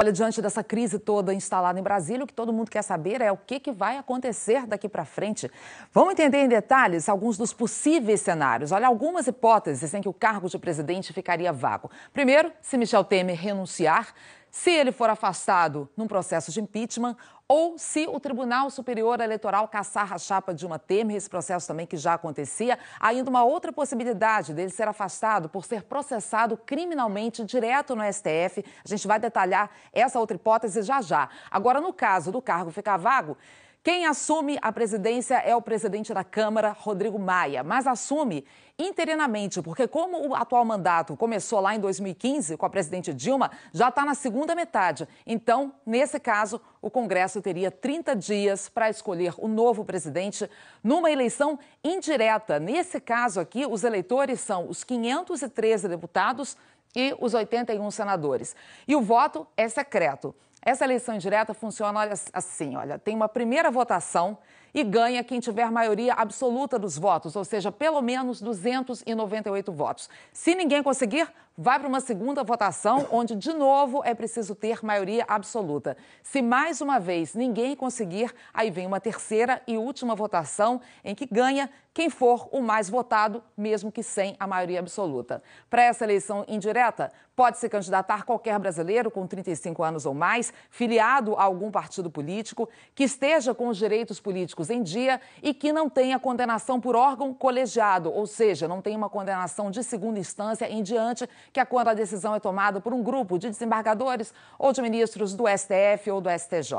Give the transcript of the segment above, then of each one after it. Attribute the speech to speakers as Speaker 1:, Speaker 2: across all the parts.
Speaker 1: Olha, diante dessa crise toda instalada em Brasília, o que todo mundo quer saber é o que vai acontecer daqui para frente. Vamos entender em detalhes alguns dos possíveis cenários. Olha, algumas hipóteses em que o cargo de presidente ficaria vago. Primeiro, se Michel Temer renunciar, se ele for afastado num processo de impeachment ou se o Tribunal Superior Eleitoral cassar a chapa Dilma Temer, esse processo também que já acontecia. Há ainda uma outra possibilidade dele ser afastado por ser processado criminalmente direto no STF. A gente vai detalhar essa outra hipótese já. Agora, no caso do cargo ficar vago, quem assume a presidência é o presidente da Câmara, Rodrigo Maia, mas assume interinamente, porque como o atual mandato começou lá em 2015 com a presidente Dilma, já está na segunda metade. Então, nesse caso, o Congresso teria 30 dias para escolher o novo presidente numa eleição indireta. Nesse caso aqui, os eleitores são os 513 deputados e os 81 senadores. E o voto é secreto. Essa eleição indireta funciona assim, tem uma primeira votação e ganha quem tiver maioria absoluta dos votos, ou seja, pelo menos 298 votos. Se ninguém conseguir, vai para uma segunda votação, onde, de novo, é preciso ter maioria absoluta. Se mais uma vez ninguém conseguir, aí vem uma terceira e última votação, em que ganha quem for o mais votado, mesmo que sem a maioria absoluta. Para essa eleição indireta, pode se candidatar qualquer brasileiro com 35 anos ou mais, filiado a algum partido político, que esteja com os direitos políticos em dia e que não tenha condenação por órgão colegiado, ou seja, não tenha uma condenação de segunda instância em diante, que é quando a decisão é tomada por um grupo de desembargadores ou de ministros do STF ou do STJ.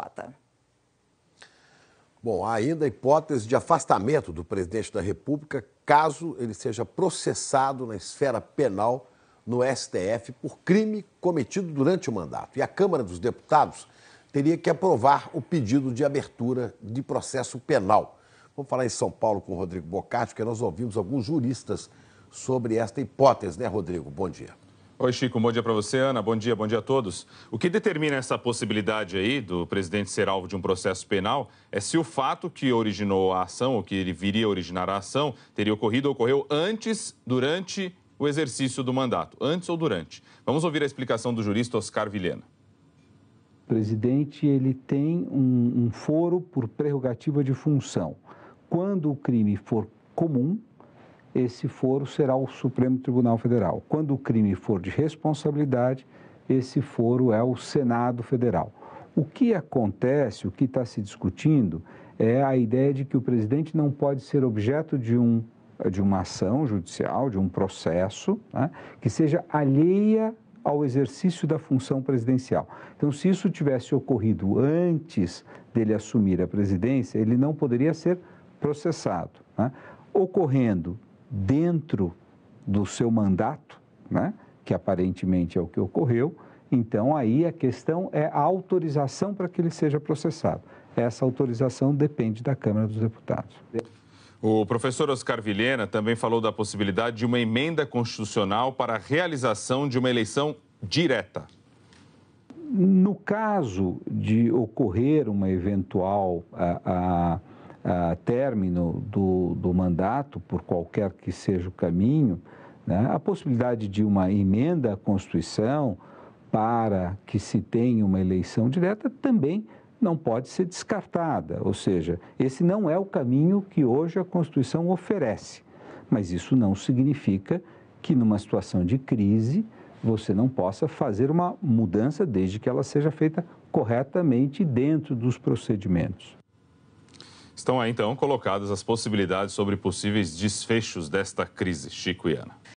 Speaker 2: Bom, há ainda a hipótese de afastamento do presidente da República caso ele seja processado na esfera penal no STF por crime cometido durante o mandato. E a Câmara dos Deputados teria que aprovar o pedido de abertura de processo penal. Vamos falar em São Paulo com o Rodrigo Bocati, porque nós ouvimos alguns juristas sobre esta hipótese, né, Rodrigo? Bom dia.
Speaker 3: Oi, Chico. Bom dia para você, Ana. Bom dia a todos. O que determina essa possibilidade aí do presidente ser alvo de um processo penal é se o fato que originou a ação, ou que ele viria a originar a ação, teria ocorrido ou ocorreu antes, durante o exercício do mandato. Antes ou durante. Vamos ouvir a explicação do jurista Oscar Vilhena.
Speaker 4: O presidente ele tem um foro por prerrogativa de função. Quando o crime for comum, esse foro será o Supremo Tribunal Federal. Quando o crime for de responsabilidade, esse foro é o Senado Federal. O que acontece, o que está se discutindo, é a ideia de que o presidente não pode ser objeto de uma ação judicial, de um processo, né, que seja alheia ao exercício da função presidencial. Então, se isso tivesse ocorrido antes dele assumir a presidência, ele não poderia ser processado, né? Ocorrendo dentro do seu mandato, né, que aparentemente é o que ocorreu, então aí a questão é a autorização para que ele seja processado. Essa autorização depende da Câmara dos Deputados.
Speaker 3: O professor Oscar Vilhena também falou da possibilidade de uma emenda constitucional para a realização de uma eleição direta.
Speaker 4: No caso de ocorrer uma eventual término do mandato, por qualquer que seja o caminho, né, a possibilidade de uma emenda à Constituição para que se tenha uma eleição direta também não pode ser descartada. Ou seja, esse não é o caminho que hoje a Constituição oferece. Mas isso não significa que numa situação de crise você não possa fazer uma mudança desde que ela seja feita corretamente dentro dos procedimentos.
Speaker 3: Estão aí, então, colocadas as possibilidades sobre possíveis desfechos desta crise, Chico e Ana.